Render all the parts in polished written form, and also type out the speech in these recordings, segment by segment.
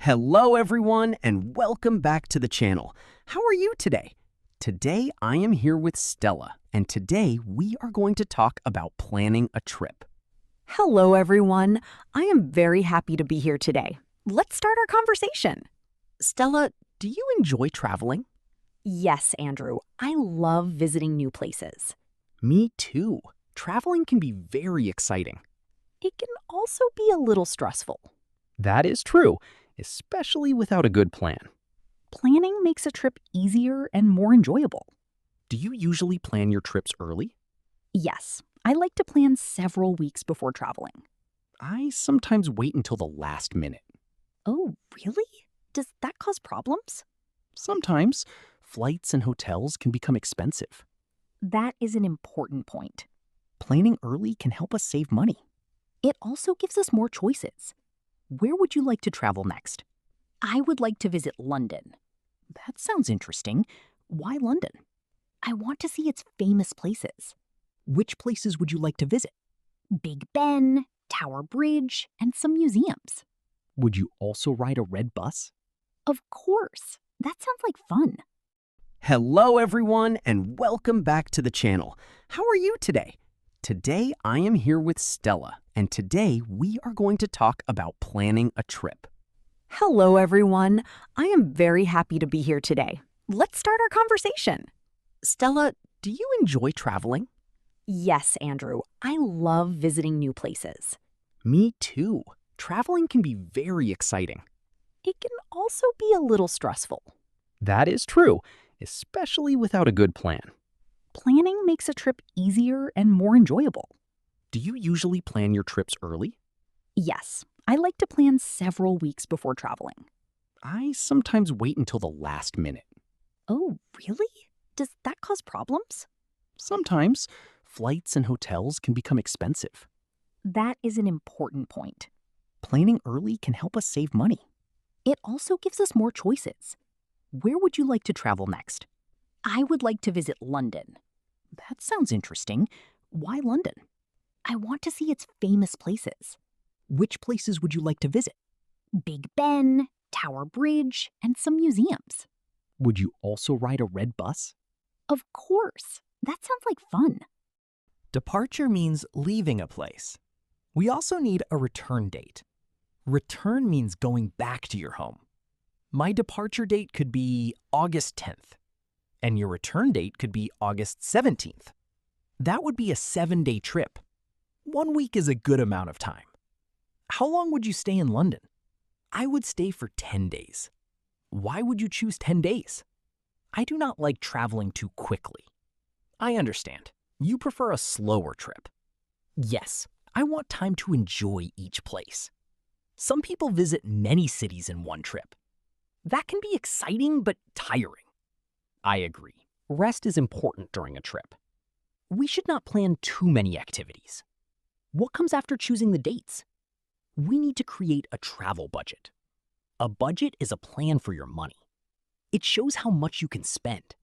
Hello everyone and welcome back to the channel. How are you today? Today I am here with Stella and today we are going to talk about planning a trip. Hello, everyone. I am very happy to be here today. Let's start our conversation. Stella, do you enjoy traveling? Yes, Andrew. I love visiting new places. Me too. Traveling can be very exciting. It can also be a little stressful. That is true, especially without a good plan. Planning makes a trip easier and more enjoyable. Do you usually plan your trips early? Yes, I like to plan several weeks before traveling. I sometimes wait until the last minute. Oh, really? Does that cause problems? Sometimes flights and hotels can become expensive. That is an important point. Planning early can help us save money. It also gives us more choices. Where would you like to travel next? I would like to visit London. That sounds interesting. Why London? I want to see its famous places. Which places would you like to visit? Big Ben, Tower Bridge, and some museums. Would you also ride a red bus? Of course. That sounds like fun. Hello everyone and welcome back to the channel. How are you today? Today I am here with Stella and today we are going to talk about planning a trip. Hello, everyone. I am very happy to be here today. Let's start our conversation. Stella, do you enjoy traveling? Yes, Andrew. I love visiting new places. Me too. Traveling can be very exciting. It can also be a little stressful. That is true, especially without a good plan. Planning makes a trip easier and more enjoyable. Do you usually plan your trips early? Yes, I like to plan several weeks before traveling. I sometimes wait until the last minute. Oh, really? Does that cause problems? Sometimes flights and hotels can become expensive. That is an important point. Planning early can help us save money. It also gives us more choices. Where would you like to travel next? I would like to visit London. That sounds interesting. Why London? I want to see its famous places. Which places would you like to visit? Big Ben, Tower Bridge, and some museums. Would you also ride a red bus? Of course. That sounds like fun. Departure means leaving a place. We also need a return date. Return means going back to your home. My departure date could be August 10th, and your return date could be August 17th. That would be a 7-day trip. 1 week is a good amount of time. How long would you stay in London? I would stay for 10 days. Why would you choose 10 days? I do not like traveling too quickly. I understand. You prefer a slower trip. Yes, I want time to enjoy each place. Some people visit many cities in one trip. That can be exciting but tiring. I agree. Rest is important during a trip. We should not plan too many activities. What comes after choosing the dates? We need to create a travel budget. A budget is a plan for your money. It shows how much you can spend.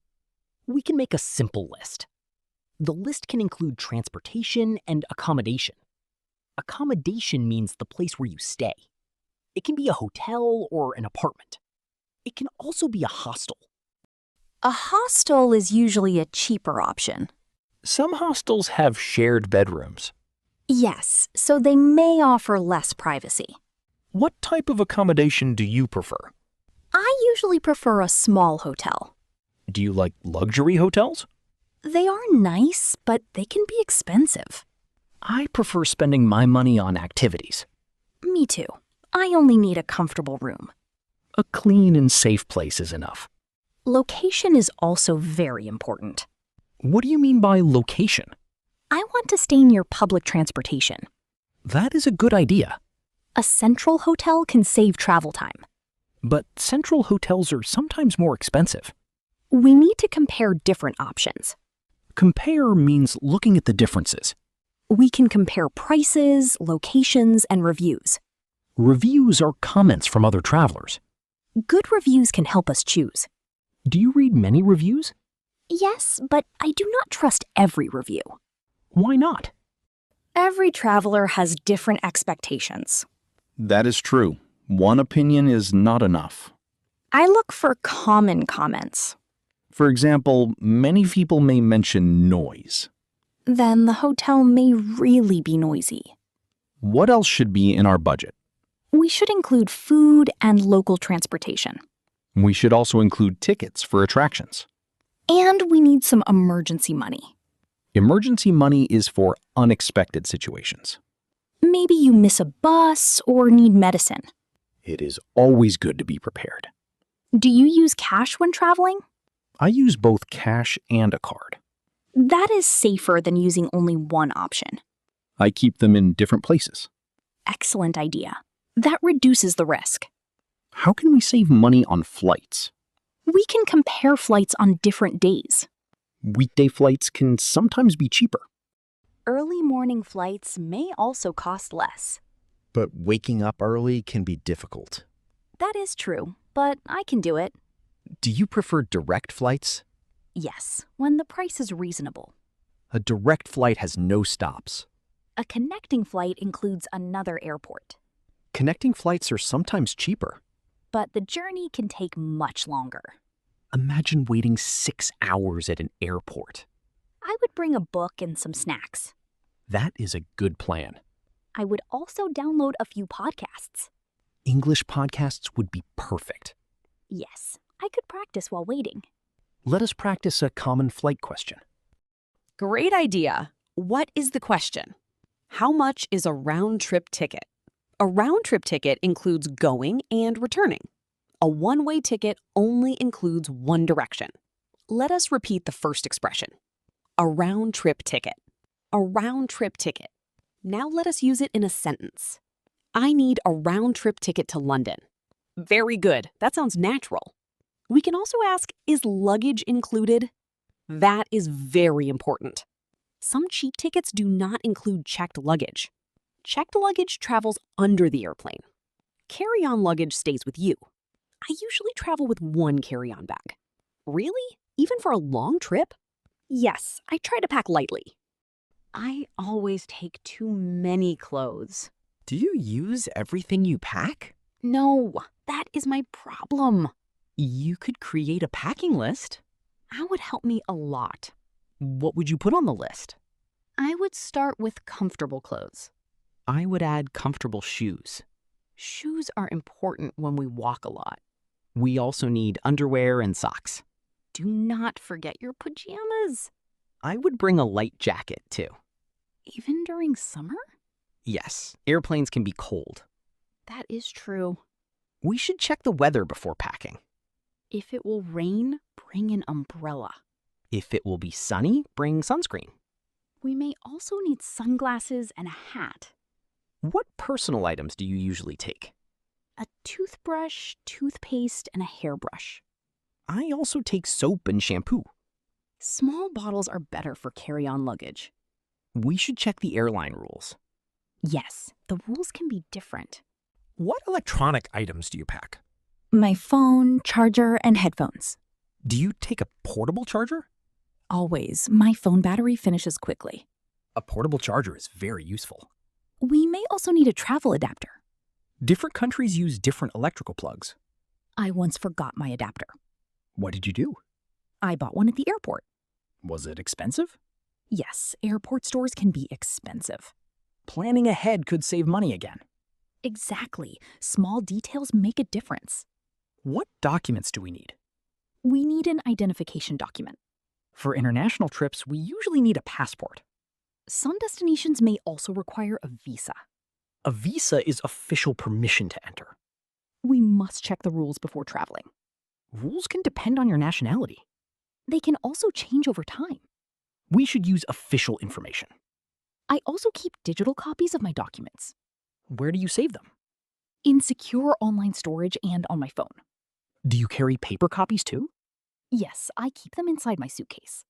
We can make a simple list. The list can include transportation and accommodation. Accommodation means the place where you stay. It can be a hotel or an apartment. It can also be a hostel. A hostel is usually a cheaper option. Some hostels have shared bedrooms. Yes, so they may offer less privacy. What type of accommodation do you prefer? I usually prefer a small hotel. Do you like luxury hotels? They are nice, but they can be expensive. I prefer spending my money on activities. Me too. I only need a comfortable room. A clean and safe place is enough. Location is also very important. What do you mean by location? I want to stay near public transportation. That is a good idea. A central hotel can save travel time. But central hotels are sometimes more expensive. We need to compare different options. Compare means looking at the differences. We can compare prices, locations, and reviews. Reviews are comments from other travelers. Good reviews can help us choose. Do you read many reviews? Yes, but I do not trust every review. Why not? Every traveler has different expectations. That is true. One opinion is not enough. I look for common comments. For example, many people may mention noise. Then the hotel may really be noisy. What else should be in our budget? We should include food and local transportation. We should also include tickets for attractions. And we need some emergency money. Emergency money is for unexpected situations. Maybe you miss a bus or need medicine. It is always good to be prepared. Do you use cash when traveling? I use both cash and a card. That is safer than using only one option. I keep them in different places. Excellent idea. That reduces the risk. How can we save money on flights? We can compare flights on different days. Weekday flights can sometimes be cheaper. Early morning flights may also cost less. But waking up early can be difficult. That is true, but I can do it. Do you prefer direct flights? Yes, when the price is reasonable. A direct flight has no stops. A connecting flight includes another airport. Connecting flights are sometimes cheaper. But the journey can take much longer. Imagine waiting 6 hours at an airport. I would bring a book and some snacks. That is a good plan. I would also download a few podcasts. English podcasts would be perfect. Yes, I could practice while waiting. Let us practice a common flight question. Great idea. What is the question? How much is a round-trip ticket? A round-trip ticket includes going and returning. A one-way ticket only includes one direction. Let us repeat the first expression. A round-trip ticket. A round-trip ticket. Now let us use it in a sentence. I need a round-trip ticket to London. Very good. That sounds natural. We can also ask, is luggage included? That is very important. Some cheap tickets do not include checked luggage. Checked luggage travels under the airplane. Carry-on luggage stays with you. I usually travel with one carry-on bag. Really? Even for a long trip? Yes, I try to pack lightly. I always take too many clothes. Do you use everything you pack? No, that is my problem. You could create a packing list. That would help me a lot. What would you put on the list? I would start with comfortable clothes. I would add comfortable shoes. Shoes are important when we walk a lot. We also need underwear and socks. Do not forget your pajamas. I would bring a light jacket, too. Even during summer? Yes, airplanes can be cold. That is true. We should check the weather before packing. If it will rain, bring an umbrella. If it will be sunny, bring sunscreen. We may also need sunglasses and a hat. What personal items do you usually take? A toothbrush, toothpaste, and a hairbrush. I also take soap and shampoo. Small bottles are better for carry-on luggage. We should check the airline rules. Yes, the rules can be different. What electronic items do you pack? My phone, charger, and headphones. Do you take a portable charger? Always. My phone battery finishes quickly. A portable charger is very useful. We may also need a travel adapter. Different countries use different electrical plugs. I once forgot my adapter. What did you do? I bought one at the airport. Was it expensive? Yes, airport stores can be expensive. Planning ahead could save money again. Exactly. Small details make a difference. What documents do we need? We need an identification document. For international trips, we usually need a passport. Some destinations may also require a visa. A visa is official permission to enter. We must check the rules before traveling. Rules can depend on your nationality. They can also change over time. We should use official information. I also keep digital copies of my documents. Where do you save them? In secure online storage and on my phone. Do you carry paper copies too? Yes, I keep them inside my suitcase.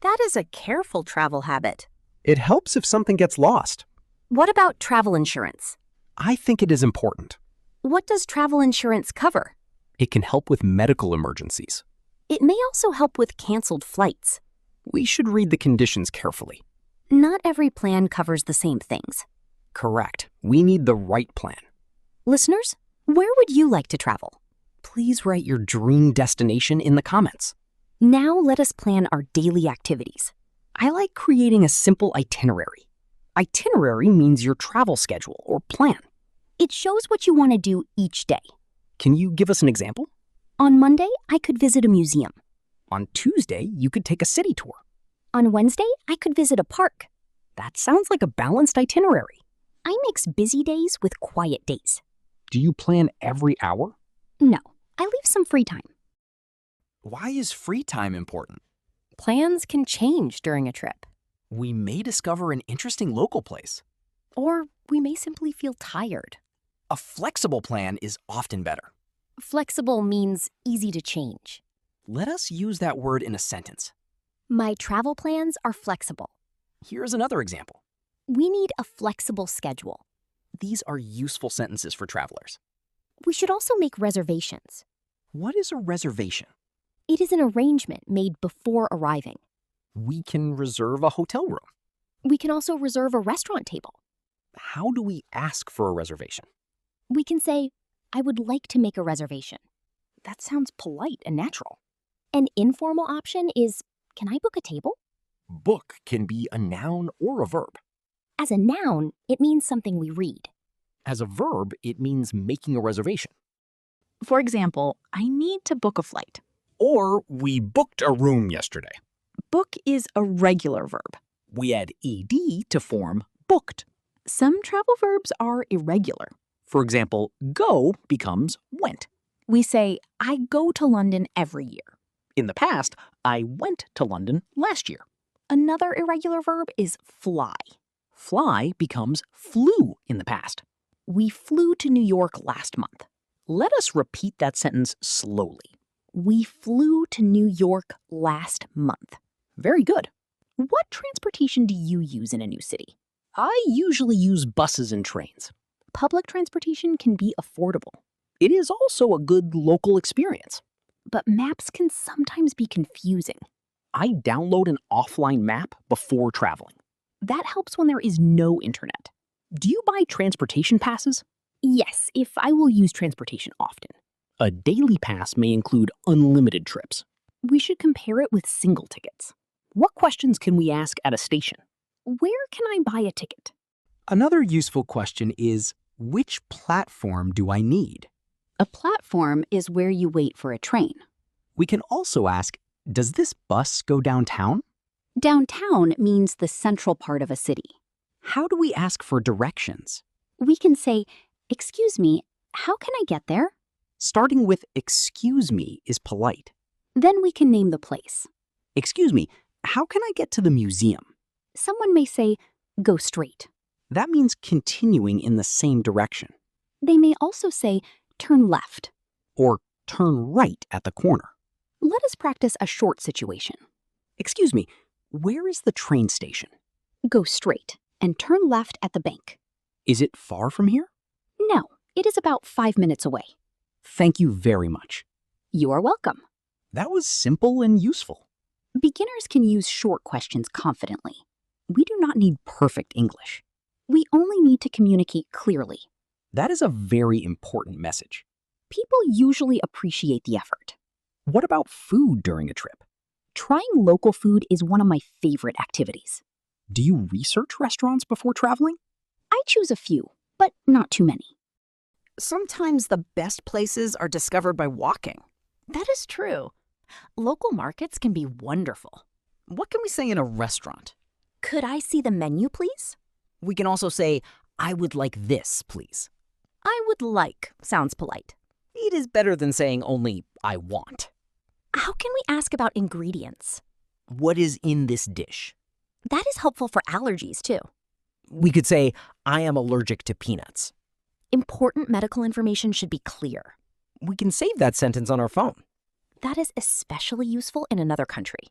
That is a careful travel habit. It helps if something gets lost. What about travel insurance? I think it is important. What does travel insurance cover? It can help with medical emergencies. It may also help with canceled flights. We should read the conditions carefully. Not every plan covers the same things. Correct. We need the right plan. Listeners, Where would you like to travel? Please write your dream destination in the comments. Now let us plan our daily activities. I like creating a simple itinerary. Itinerary means your travel schedule or plan. It shows what you want to do each day. Can you give us an example? On Monday, I could visit a museum. On Tuesday, you could take a city tour. On Wednesday, I could visit a park. That sounds like a balanced itinerary. I mix busy days with quiet days. Do you plan every hour? No, I leave some free time. Why is free time important? Plans can change during a trip. We may discover an interesting local place. Or we may simply feel tired. A flexible plan is often better. Flexible means easy to change. Let us use that word in a sentence. My travel plans are flexible. Here's another example. We need a flexible schedule. These are useful sentences for travelers. We should also make reservations. What is a reservation? It is an arrangement made before arriving. We can reserve a hotel room. We can also reserve a restaurant table. How do we ask for a reservation? We can say, I would like to make a reservation. That sounds polite and natural. An informal option is, can I book a table? Book can be a noun or a verb. As a noun, it means something we read. As a verb, it means making a reservation. For example, I need to book a flight. Or we booked a room yesterday. Book is a regular verb. We add ed to form booked. Some travel verbs are irregular. For example, go becomes went. We say, I go to London every year. In the past, I went to London last year. Another irregular verb is fly. Fly becomes flew in the past. We flew to New York last month. Let us repeat that sentence slowly. We flew to New York last month. Very good. What transportation do you use in a new city? I usually use buses and trains. Public transportation can be affordable. It is also a good local experience. But maps can sometimes be confusing. I download an offline map before traveling. That helps when there is no internet. Do you buy transportation passes? Yes, if I will use transportation often. A daily pass may include unlimited trips. We should compare it with single tickets. What questions can we ask at a station? Where can I buy a ticket? Another useful question is, which platform do I need? A platform is where you wait for a train. We can also ask, does this bus go downtown? Downtown means the central part of a city. How do we ask for directions? We can say, excuse me, how can I get there? Starting with excuse me is polite. Then we can name the place. Excuse me, how can I get to the museum? Someone may say, go straight. That means continuing in the same direction. They may also say, turn left. Or turn right at the corner. Let us practice a short situation. Excuse me, where is the train station? Go straight and turn left at the bank. Is it far from here? No, it is about 5 minutes away. Thank you very much. You are welcome. That was simple and useful. Beginners can use short questions confidently. We do not need perfect English. We only need to communicate clearly. That is a very important message. People usually appreciate the effort. What about food during a trip? Trying local food is one of my favorite activities. Do you research restaurants before traveling? I choose a few, but not too many. Sometimes the best places are discovered by walking. That is true. Local markets can be wonderful. What can we say in a restaurant? Could I see the menu, please? We can also say, I would like this, please. I would like sounds polite. It is better than saying only, I want. How can we ask about ingredients? What is in this dish? That is helpful for allergies, too. We could say, I am allergic to peanuts. Important medical information should be clear. We can save that sentence on our phone. That is especially useful in another country.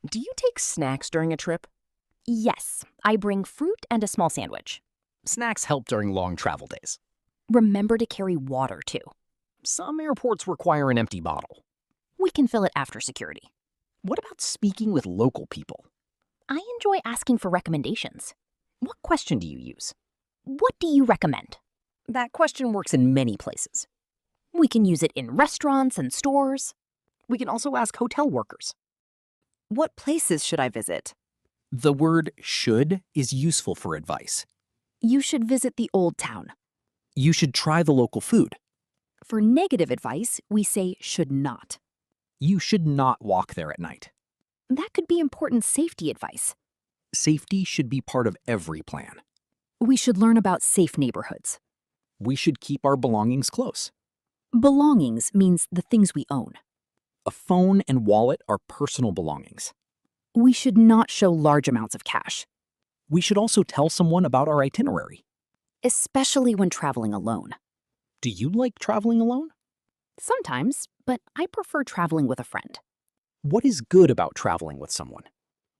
Do you take snacks during a trip? Yes, I bring fruit and a small sandwich. Snacks help during long travel days. Remember to carry water, too. Some airports require an empty bottle. We can fill it after security. What about speaking with local people? I enjoy asking for recommendations. What question do you use? What do you recommend? That question works in many places. We can use it in restaurants and stores. We can also ask hotel workers. What places should I visit? The word should is useful for advice. You should visit the Old Town. You should try the local food. For negative advice, we say should not. You should not walk there at night. That could be important safety advice. Safety should be part of every plan. We should learn about safe neighborhoods. We should keep our belongings close. Belongings means the things we own. A phone and wallet are personal belongings. We should not show large amounts of cash, We should also tell someone about our itinerary. especially when traveling alone. Do you like traveling alone? Sometimes, but I prefer traveling with a friend. What is good about traveling with someone?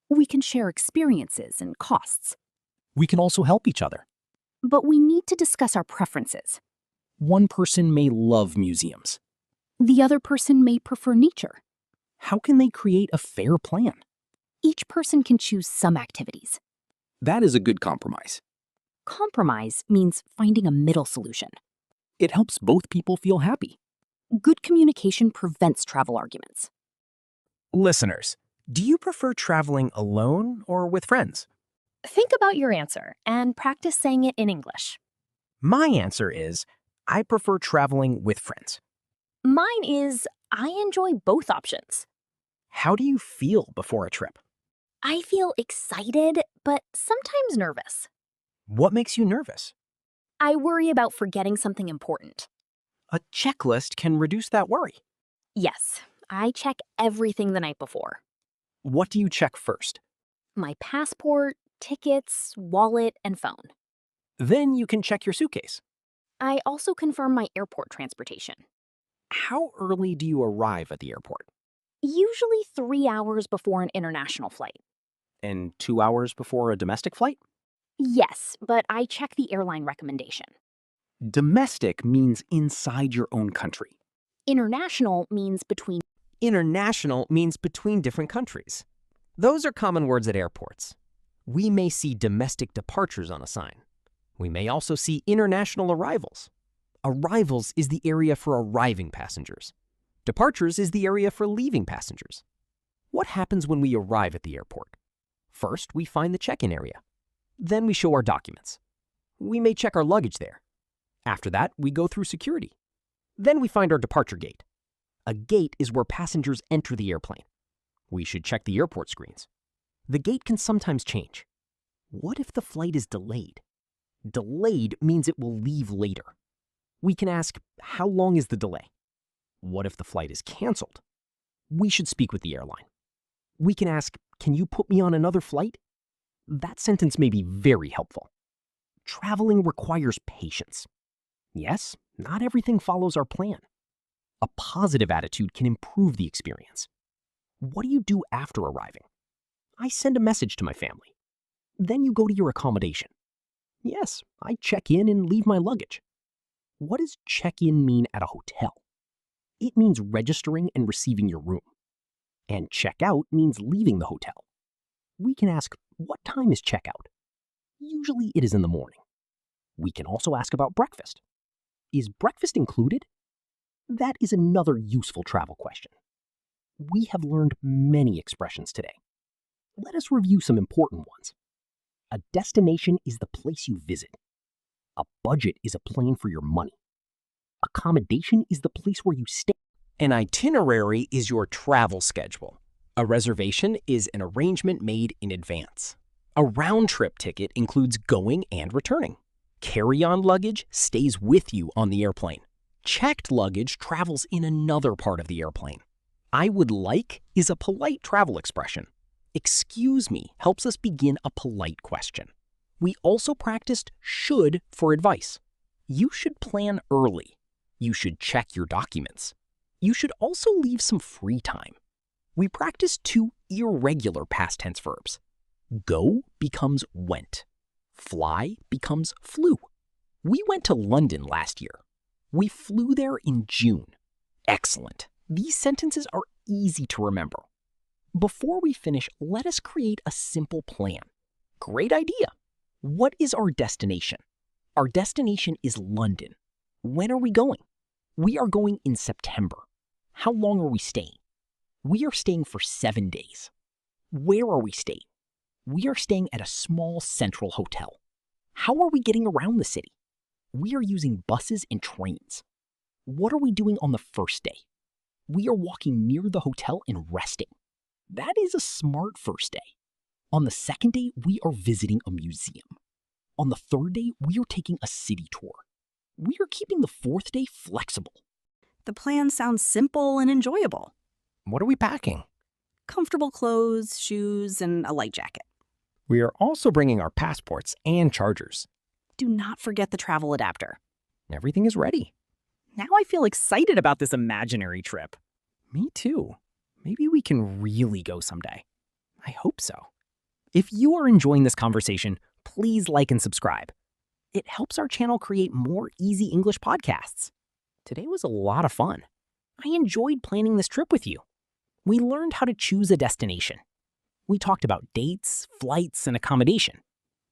We can share experiences and costs, We can also help each other. but we need to discuss our preferences. One person may love museums. The other person may prefer nature. How can they create a fair plan? Each person can choose some activities. That is a good compromise. Compromise means finding a middle solution. It helps both people feel happy. Good communication prevents travel arguments. Listeners, do you prefer traveling alone or with friends? Think about your answer and practice saying it in English. My answer is I prefer traveling with friends. Mine is I enjoy both options. How do you feel before a trip? I feel excited, but sometimes nervous. What makes you nervous? I worry about forgetting something important. A checklist can reduce that worry. Yes, I check everything the night before. What do you check first? My passport, tickets, wallet, and phone. Then you can check your suitcase. I also confirm my airport transportation. How early do you arrive at the airport? Usually 3 hours before an international flight. And 2 hours before a domestic flight? Yes, but I check the airline recommendation. Domestic means inside your own country. International means between. International means between different countries. Those are common words at airports. We may see domestic departures on a sign. We may also see international arrivals. Arrivals is the area for arriving passengers. Departures is the area for leaving passengers. What happens when we arrive at the airport? First, we find the check-in area. Then we show our documents. We may check our luggage there. After that, we go through security. Then we find our departure gate. A gate is where passengers enter the airplane. We should check the airport screens. The gate can sometimes change. What if the flight is delayed? Delayed means it will leave later. We can ask, how long is the delay? What if the flight is canceled? We should speak with the airline. We can ask, can you put me on another flight? That sentence may be very helpful. Traveling requires patience. Yes, not everything follows our plan. A positive attitude can improve the experience. What do you do after arriving? I send a message to my family. Then you go to your accommodation. Yes, I check in and leave my luggage. What does check-in mean at a hotel? It means registering and receiving your room. And check-out means leaving the hotel. We can ask, what time is check-out? Usually it is in the morning. We can also ask about breakfast. Is breakfast included? That is another useful travel question. We have learned many expressions today. Let us review some important ones. A destination is the place you visit. A budget is a plan for your money. Accommodation is the place where you stay. An itinerary is your travel schedule. A reservation is an arrangement made in advance. A round-trip ticket includes going and returning. Carry-on luggage stays with you on the airplane. Checked luggage travels in another part of the airplane. I would like is a polite travel expression. Excuse me helps us begin a polite question. We also practiced should for advice. You should plan early. You should check your documents. You should also leave some free time. We practiced 2 irregular past tense verbs. Go becomes went. Fly becomes flew. We went to London last year. We flew there in June. Excellent. These sentences are easy to remember. Before we finish, let us create a simple plan. Great idea. What is our destination? Our destination is London. When are we going? We are going in September. How long are we staying? We are staying for 7 days. Where are we staying? We are staying at a small central hotel. How are we getting around the city? We are using buses and trains. What are we doing on the first day? We are walking near the hotel and resting. That is a smart first day. On the second day, we are visiting a museum. On the third day, we are taking a city tour. We are keeping the fourth day flexible. The plan sounds simple and enjoyable. What are we packing? Comfortable clothes, shoes, and a light jacket. We are also bringing our passports and chargers. Do not forget the travel adapter. Everything is ready. Now I feel excited about this imaginary trip. Me too. Maybe we can really go someday. I hope so. If you are enjoying this conversation, please like and subscribe. It helps our channel create more easy English podcasts. Today was a lot of fun. I enjoyed planning this trip with you. We learned how to choose a destination. We talked about dates, flights, and accommodation.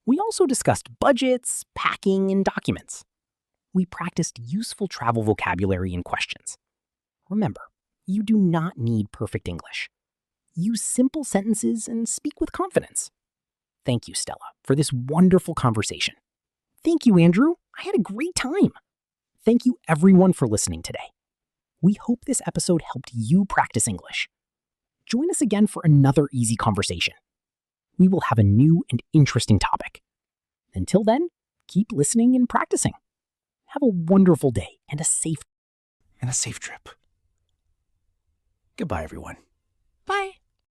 We also discussed budgets, packing, and documents. We practiced useful travel vocabulary and questions. Remember, you do not need perfect English. Use simple sentences and speak with confidence. Thank you, Stella, for this wonderful conversation. Thank you, Andrew. I had a great time. Thank you, everyone, for listening today. We hope this episode helped you practice English. Join us again for another easy conversation. We will have a new and interesting topic. Until then, keep listening and practicing. Have a wonderful day and a safe And a safe trip. Goodbye, everyone.